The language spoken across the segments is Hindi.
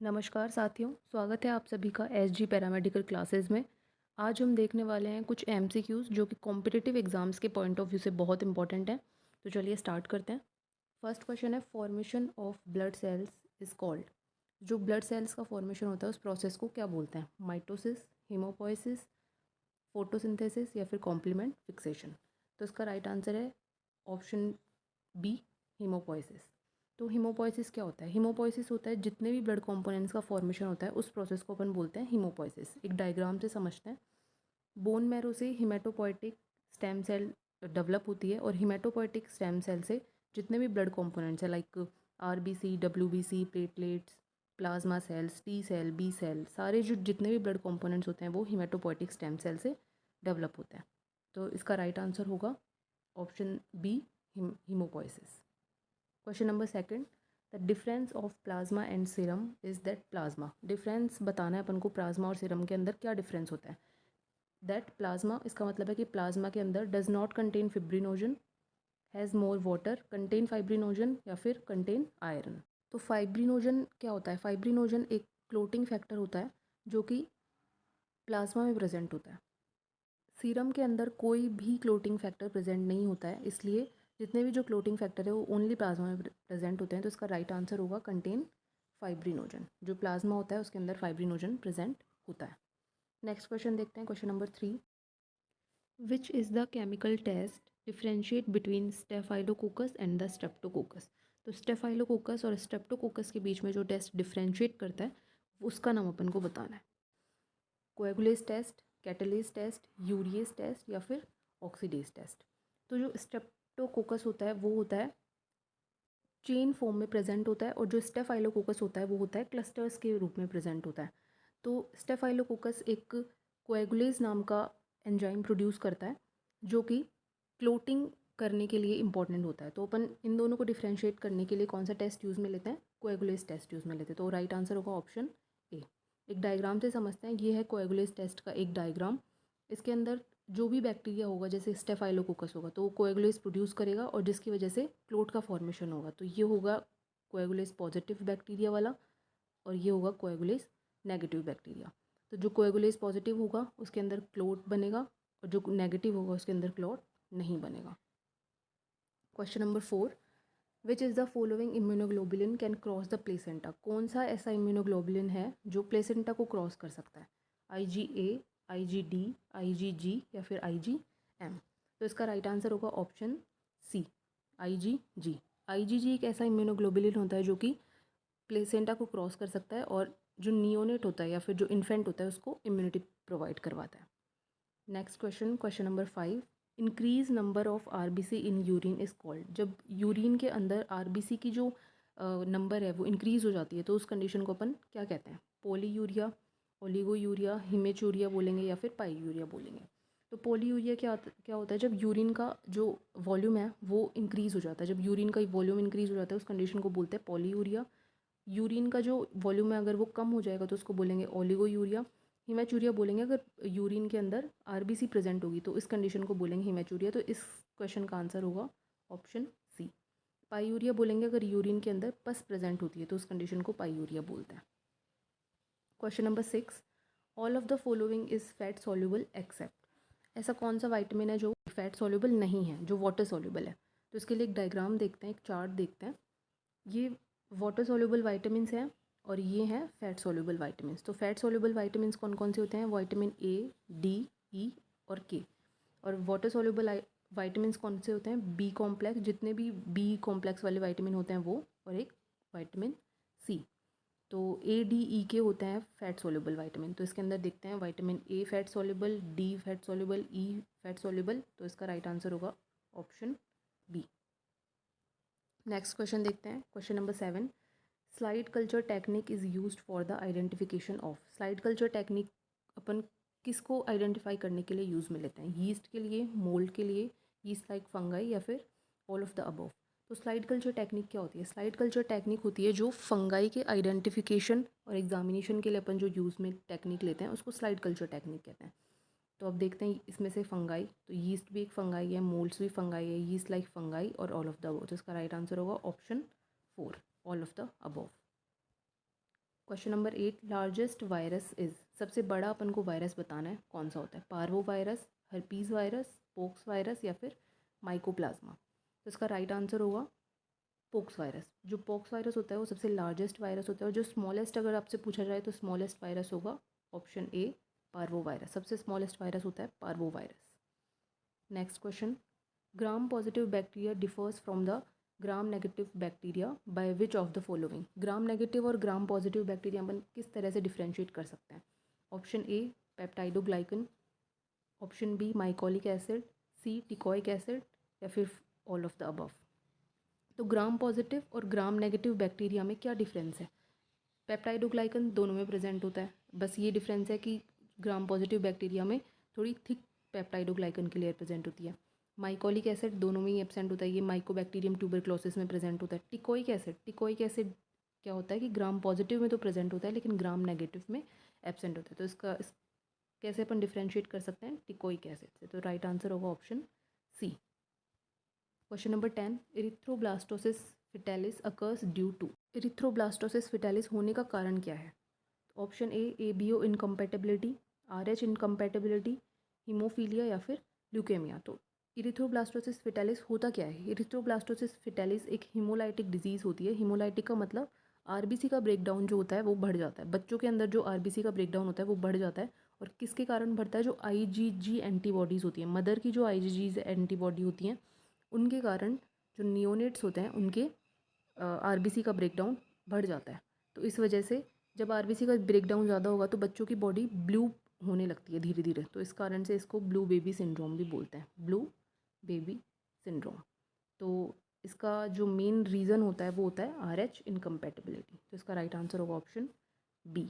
नमस्कार साथियों, स्वागत है आप सभी का एसजी पैरामेडिकल क्लासेस में। आज हम देखने वाले हैं कुछ एमसीक्यूज़ जो कि कॉम्पिटिटिव एग्जाम्स के पॉइंट ऑफ व्यू से बहुत इंपॉर्टेंट हैं। तो चलिए स्टार्ट करते हैं। फर्स्ट क्वेश्चन है, formation of blood cells is called. जो ब्लड सेल्स का फॉर्मेशन होता है उस प्रोसेस को क्या बोलते हैं? माइटोसिस, हीमोपोइसिस, फोटोसिंथेसिस या फिर कॉम्प्लीमेंट फिक्सेशन। तो इसका राइट आंसर है ऑप्शन बी, हीमोपोइसिस। तो हीमोपोइसिस क्या होता है? हीमोपोइसिस होता है जितने भी ब्लड कंपोनेंट्स का फॉर्मेशन होता है उस प्रोसेस को अपन बोलते हैं हीमोपोइसिस। एक डायग्राम से समझते हैं। बोन मैरो से हीमेटोपोइटिक स्टेम सेल डेवलप होती है और हीमेटोपोइटिक स्टेम सेल से जितने भी ब्लड कंपोनेंट्स है like RBC, WBC, platelets, plasma cells, T cell, B cell, सारे जो जितने भी ब्लड कंपोनेंट्स होते हैं वो हीमेटोपोइटिक स्टेम सेल से डेवलप होते हैं। तो इसका राइट आंसर होगा option B, haemopoiesis. Question number second, the difference of plasma and serum is that plasma. Difference बताना है अपन को, प्लाज्मा और सीरम के अंदर क्या डिफरेंस होता है। दैट प्लाज्मा, इसका मतलब है कि प्लाज्मा के अंदर does not contain fibrinogen, has more water, contain fibrinogen या फिर कंटेन आयरन। तो फाइब्रिनोजन क्या होता है? फाइब्रिनोजन एक क्लोटिंग फैक्टर होता है जो कि प्लाज्मा में प्रेजेंट होता है। सीरम के अंदर कोई भी क्लोटिंग फैक्टर प्रेजेंट नहीं होता है, इसलिए जितने भी जो क्लोटिंग फैक्टर है वो ओनली प्लाज्मा में प्रेजेंट होते हैं। तो इसका राइट आंसर होगा कंटेन फाइब्रिनोजन। जो प्लाज्मा होता है उसके अंदर फाइब्रिनोजन प्रेजेंट होता है। नेक्स्ट क्वेश्चन देखते हैं, question number 3। Which is the chemical test differentiate between staphylococcus and the streptococcus. तो स्टेफाइलोकोकस और स्ट्रेप्टोकोकस के बीच में जो टेस्ट डिफ्रेंशिएट करता है उसका नाम अपन को बताना है। Coagulase test, catalase test, urease test या फिर ऑक्सीडेज टेस्ट। तो जो स्ट्रेप्टोकोकस होता है वो होता है चेन फॉर्म में प्रेजेंट होता है और जो स्टेफाइलोकोकस होता है वो होता है क्लस्टर्स के रूप में प्रेजेंट होता है। तो स्टेफाइलोकोकस एक कोएगुलेज नाम का एंजाइम प्रोड्यूस करता है जो कि क्लोटिंग करने के लिए इंपॉर्टेंट होता है। तो अपन इन दोनों को डिफ्रेंशिएट करने के लिए कौन सा टेस्ट यूज़ में लेते हैं? कोएगुलेज टेस्ट यूज़ में लेते हैं। तो राइट आंसर होगा ऑप्शन ए। एक डायग्राम से समझते हैं, ये है कोएगुलेज टेस्ट का एक डायग्राम। इसके अंदर जो भी बैक्टीरिया होगा, जैसे स्टेफाइलोकोकस होगा तो वो कोएगुलेज प्रोड्यूस करेगा और जिसकी वजह से क्लोट का फॉर्मेशन होगा। तो ये होगा कोएगुलेज पॉजिटिव बैक्टीरिया वाला और ये होगा कोएगुलेज नेगेटिव बैक्टीरिया। तो जो कोएगुलेज पॉजिटिव होगा उसके अंदर क्लोट बनेगा और जो नेगेटिव होगा उसके अंदर क्लोट नहीं बनेगा। Question number 4, which is the following immunoglobulin can cross the placenta. कौन सा ऐसा इम्यूनोग्लोबुलिन है जो प्लेसेंटा को क्रॉस कर सकता है? IgA, IgD, IgG या फिर IgM। तो इसका राइट आंसर होगा ऑप्शन सी, IgG। IgG एक ऐसा इम्यूनोग्लोबुलिन होता है जो कि प्लेसेंटा को क्रॉस कर सकता है और जो नियोनेट होता है या फिर जो इन्फेंट होता है उसको इम्यूनिटी प्रोवाइड करवाता है। Next question, question number 5, increase number of RBC in urine is called. जब यूरिन के अंदर आरबीसी की जो नंबर है वो इंक्रीज हो जाती है तो उस कंडीशन को अपन क्या कहते हैं? पोलीयूरिया, ओलिगोयूरिया, हिमेचूरिया बोलेंगे या फिर पाईयूरिया बोलेंगे। तो पोलीयूरिया क्या होता है? जब यूरिन का जो वॉल्यूम है वो इंक्रीज़ हो जाता है। जब यूरिन का वॉल्यूम इंक्रीज़ हो जाता है उस कंडीशन को बोलते हैं पोलीयूरिया। यूरिन का जो वॉल्यूम है अगर वो कम हो जाएगा तो उसको बोलेंगे ओलिगोयूरिया। हिमेचूरिया बोलेंगे अगर यूरिन के अंदर आरबीसी प्रेजेंट होगी तो इस कंडीशन को बोलेंगे हिमेचूरिया। तो इस क्वेश्चन का आंसर होगा ऑप्शन सी। पाईयूरिया बोलेंगे अगर यूरिन के अंदर पस प्रेजेंट होती है तो उस कंडीशन को पाईयूरिया बोलते हैं। Question number 6, all of the following is fat soluble except. ऐसा कौन सा वाइटामिन है जो फैट सॉल्युबल नहीं है, जो वाटर सॉल्युबल है? तो इसके लिए एक डायग्राम देखते हैं, एक चार्ट देखते हैं। ये वाटर सॉल्युबल वाइटामिन हैं और ये हैं फैट सॉल्युबल वाइटामिन। तो फैट सॉल्युबल वाइटामिन कौन कौन से होते हैं? विटामिन ए, डी, ई और के। और वाटर सॉल्युबल वाइटामिन कौन से होते हैं? बी कॉम्प्लेक्स, जितने भी बी कॉम्प्लेक्स वाले वाइटामिन होते हैं वो, और एक विटामिन सी। तो ए, डी, ई के होते हैं फैट सॉल्युबल वाइटामिन। तो इसके अंदर देखते हैं vitamin A fat soluble, D fat soluble, E fat soluble. तो इसका राइट आंसर होगा ऑप्शन बी। नेक्स्ट क्वेश्चन देखते हैं, question number 7, slide culture technique is used for the identification of. Slide culture technique अपन किसको आइडेंटिफाई करने के लिए यूज़ में लेते हैं? यीस्ट के लिए, मोल्ड के लिए, यीस्ट लाइक फंगाई या फिर ऑल ऑफ द अबव। तो स्लाइड कल्चर टेक्निक क्या होती है? स्लाइड कल्चर टेक्निक होती है जो फंगाई के आइडेंटिफिकेशन और एग्जामिनेशन के लिए अपन जो यूज़ में टेक्निक लेते हैं उसको स्लाइड कल्चर टेक्निक कहते हैं। तो अब देखते हैं इसमें से फंगाई, तो यीस्ट भी एक फंगाई है, मोल्ड्स भी फंगाई है, यीस्ट लाइक फंगाई और ऑल ऑफ द अबव। तो इसका राइट आंसर होगा option 4, all of the above. Question number 8, largest virus is, सबसे बड़ा अपन को वायरस बताना है, कौन सा होता है? Parvo virus, herpes virus, pox virus या फिर माइकोप्लाज्मा। तो इसका राइट आंसर होगा पोक्स वायरस। जो पोक्स वायरस होता है वो सबसे लार्जेस्ट वायरस होता है, और जो स्मॉलेस्ट अगर आपसे पूछा जाए तो स्मॉलेस्ट वायरस होगा ऑप्शन ए पार्वो वायरस। सबसे स्मॉलेस्ट वायरस होता है parvo virus. Next question, gram positive bacteria differs from the gram negative bacteria by which of the following. Gram negative और ग्राम पॉजिटिव बैक्टीरिया अपन किस तरह से डिफ्रेंशिएट कर सकते हैं? Option A peptidoglycan, option B mycolic acid, C teichoic acid या फिर ऑल ऑफ द अबव। तो ग्राम पॉजिटिव और ग्राम नेगेटिव बैक्टीरिया में क्या डिफरेंस है? पेप्टाइडोग्लाइकन दोनों में प्रेजेंट होता है, बस ये डिफरेंस है कि ग्राम पॉजिटिव बैक्टीरिया में थोड़ी थिक पेप्टाइडोग्लाइकन की लेयर प्रेजेंट होती है। माइकोलिक एसिड दोनों में ही एब्सेंट होता है, ये माइकोबैक्टीरियम ट्यूबरक्लोसिस में प्रेजेंट होता है। टिकोइक एसिड क्या होता है कि ग्राम पॉजिटिव में तो प्रेजेंट होता है लेकिन ग्राम नेगेटिव में एब्सेंट होता है। तो कैसे अपन डिफ्रेंशिएट कर सकते हैं टिकोइक एसिड से? तो राइट आंसर होगा option C. Question number 10, erythroblastosis fetalis occurs due to. Erythroblastosis fetalis होने का कारण क्या है? Option A ABO incompatibility, Rh incompatibility, haemophilia या फिर ल्यूकेमिया। तो इरिथ्रोब्लास्टोसिस फिटालिस होता क्या है? इरिथ्रोब्लास्टोसिस फिटालिस एक हीमोलाइटिक डिजीज़ होती है। हीमोलाइटिक का मतलब आरबीसी का ब्रेकडाउन जो होता है वो बढ़ जाता है। बच्चों के अंदर जो आरबीसी का ब्रेकडाउन होता है वो बढ़ जाता है, और किसके कारण बढ़ता है? जो आईजीजी एंटीबॉडीज़ होती हैं, मदर की जो आईजीजी एंटीबॉडी होती हैं उनके कारण जो नियोनेट्स होते हैं उनके आरबीसी का ब्रेकडाउन बढ़ जाता है। तो इस वजह से जब आरबीसी का ब्रेकडाउन ज़्यादा होगा तो बच्चों की बॉडी ब्लू होने लगती है धीरे धीरे। तो इस कारण से इसको ब्लू बेबी सिंड्रोम भी बोलते हैं, ब्लू बेबी सिंड्रोम। तो इसका जो मेन रीज़न होता है वो होता है आरएच इनकम्पैटिबिलिटी। तो इसका राइट आंसर होगा option B.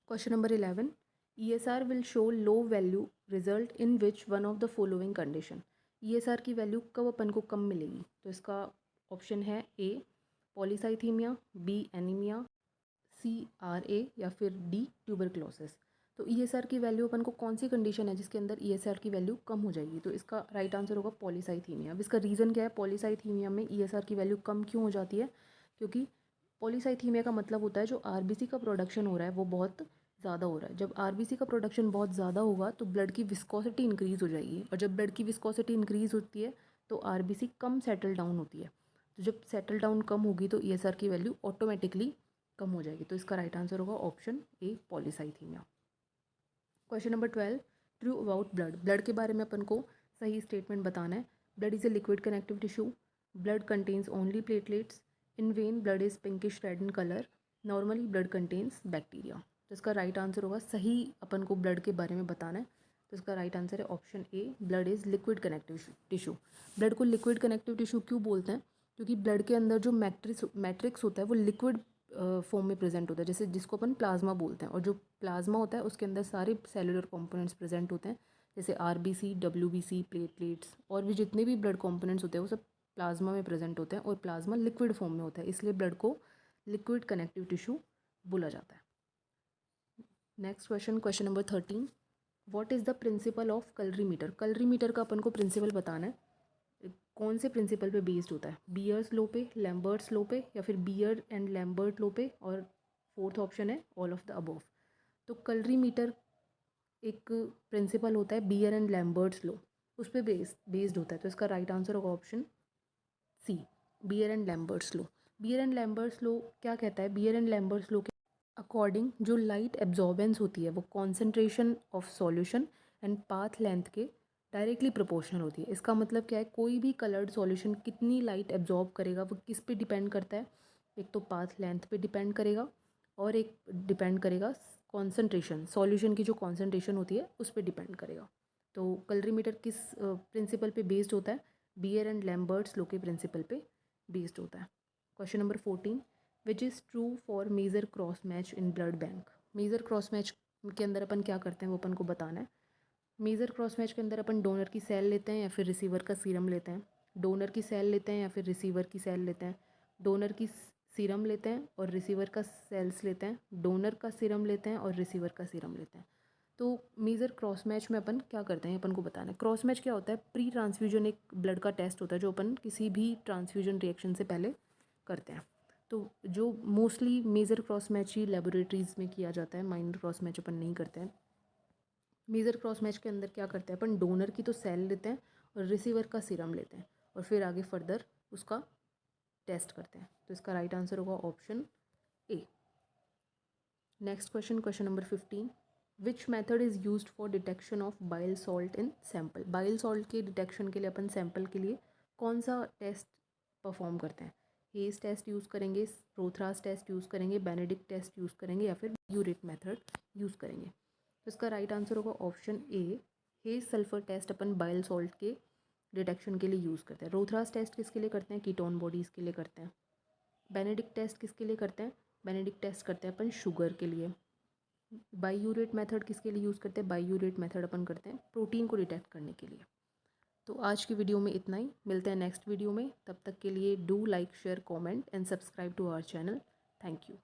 Question number 11, ESR will show low value result in which one of the following condition. ESR की वैल्यू कब अपन को कम मिलेगी? तो इसका ऑप्शन है A polycythaemia, B anaemia, C RA या फिर डी ट्यूबरक्लोसिस। तो ईएसआर की वैल्यू अपन को कौन सी कंडीशन है जिसके अंदर ईएसआर की वैल्यू कम हो जाएगी? तो इसका राइट आंसर होगा पॉलीसाइथीमिया। अब इसका रीज़न क्या है? पॉलीसाइथीमिया में ईएसआर की वैल्यू कम क्यों हो जाती है? क्योंकि पॉलीसाइथीमिया का मतलब होता है जो आरबीसी का प्रोडक्शन हो रहा है वो बहुत ज़्यादा हो रहा है। जब आरबीसी का प्रोडक्शन बहुत ज़्यादा होगा तो ब्लड की विस्कोसिटी इंक्रीज़ हो जाएगी, और जब ब्लड की विस्कोसिटी इंक्रीज़ होती है तो आरबीसी कम सेटल डाउन होती है। तो जब सेटल डाउन कम होगी तो ईएसआर की वैल्यू ऑटोमेटिकली कम हो जाएगी। तो इसका राइट आंसर होगा option A polycythaemia. Question number 12, true about blood. Blood के बारे में अपन को सही स्टेटमेंट बताना है। Blood is a liquid connective tissue, blood contains only platelets, in when blood is pinkish red in colour, normally blood contains bacteria. तो इसका राइट आंसर होगा, सही अपन को ब्लड के बारे में बताना है तो इसका राइट आंसर है option A, blood is liquid connective tissue. Blood को लिक्विड कनेक्टिव टिश्यू क्यों बोलते हैं? क्योंकि ब्लड के अंदर जो मैट्रिक्स होता है वो लिक्विड फॉर्म में प्रेजेंट होता है, जैसे जिसको अपन प्लाज्मा बोलते हैं। और जो प्लाज्मा होता है उसके अंदर सारे सेलुलर कंपोनेंट्स प्रेजेंट होते हैं, जैसे आरबीसी, डब्ल्यूबीसी, प्लेटलेट्स और भी जितने भी ब्लड कंपोनेंट्स होते हैं वो सब प्लाज्मा में प्रेजेंट होते हैं, और प्लाज्मा लिक्विड फॉर्म में होता है, इसलिए ब्लड को लिक्विड कनेक्टिव टिश्यू बोला जाता है। Next question, question number 13, what is the principle of colorimeter. Colorimeter का अपन को प्रिंसिपल बताना है, कौन से प्रिंसिपल पे बेस्ड होता है? बियर्स लॉ पे, लैम्बर्ट्स लॉ पे या फिर बियर एंड लैम्बर्ट लॉ पे, और फोर्थ ऑप्शन है ऑल ऑफ द अबव। तो कलरीमीटर एक प्रिंसिपल होता है बियर एंड लैम्बर्ट्स लॉ, उस पर बेस्ड होता है। तो इसका राइट आंसर होगा option C, Beer and Lambert's law. Beer and Lambert's law क्या कहता है? बियर एंड लैम्बर्ट्स लॉ के अकॉर्डिंग जो लाइट एब्जॉर्बेंस होती है वो concentration of solution and path length के डायरेक्टली प्रोपोर्शनल होती है। इसका मतलब क्या है? कोई भी कलर्ड सॉल्यूशन कितनी लाइट एब्जॉर्ब करेगा वो किस पे डिपेंड करता है? एक तो पाथ लेंथ पे डिपेंड करेगा, और एक डिपेंड करेगा कॉन्सेंट्रेशन, सॉल्यूशन की जो कॉन्सेंट्रेशन होती है उस पर डिपेंड करेगा। तो कलरीमीटर किस प्रिंसिपल पे बेस्ड होता है? बियर एंड लैम्बर्ट्स लॉ के प्रिंसिपल पे बेस्ड होता है। Question number 14, which is true for major cross match in blood bank. Major cross match के अंदर अपन क्या करते हैं वो अपन को बताना है। मेजर क्रॉस मैच के अंदर अपन डोनर की सेल लेते हैं या फिर रिसीवर का सीरम लेते हैं, डोनर की सेल लेते हैं या फिर रिसीवर की सेल लेते हैं, डोनर की सीरम लेते हैं और रिसीवर का सेल्स लेते हैं, डोनर का सीरम लेते हैं और रिसीवर का सीरम लेते हैं। तो मेजर क्रॉस मैच में अपन क्या करते हैं अपन को बताना है। क्रॉस मैच क्या होता है? प्री ट्रांसफ्यूजन एक ब्लड का टेस्ट होता है जो अपन किसी भी ट्रांसफ्यूजन रिएक्शन से पहले करते हैं। तो जो मोस्टली मेजर क्रॉस मैच ही लेबोरेटरीज़ में किया जाता है, माइनर क्रॉस मैच अपन नहीं करते हैं। मेजर क्रॉस मैच के अंदर क्या करते हैं अपन, डोनर की तो सेल लेते हैं और रिसीवर का सीरम लेते हैं और फिर आगे फर्दर उसका टेस्ट करते हैं। तो इसका राइट आंसर होगा option A. Next question, question number 15, which method is used for detection of bile salt in sample. Bile salt के डिटेक्शन के लिए अपन सैंपल के लिए कौन सा टेस्ट परफॉर्म करते हैं? हेज़ टेस्ट यूज़ करेंगे, रोथरास टेस्ट यूज़ करेंगे, बेनेडिक्ट टेस्ट यूज़ करेंगे या फिर यूरेट मेथड यूज़ करेंगे। तो इसका राइट आंसर होगा option A, Hay's sulphur test अपन बाइल सॉल्ट के डिटेक्शन के लिए यूज़ करते हैं। रोथरास टेस्ट किसके लिए करते हैं? कीटोन बॉडीज़ के लिए करते हैं। बेनेडिक्ट टेस्ट किसके लिए करते हैं? बेनेडिक्ट टेस्ट करते हैं अपन शुगर के लिए। बाईयूरेट मेथड किसके लिए यूज़ करते हैं? बाईयूरेट मेथड अपन करते हैं प्रोटीन को डिटेक्ट करने के लिए। तो आज की वीडियो में इतना ही, मिलते हैं नेक्स्ट वीडियो में। तब तक के लिए do like, share, comment and subscribe to our channel. Thank you.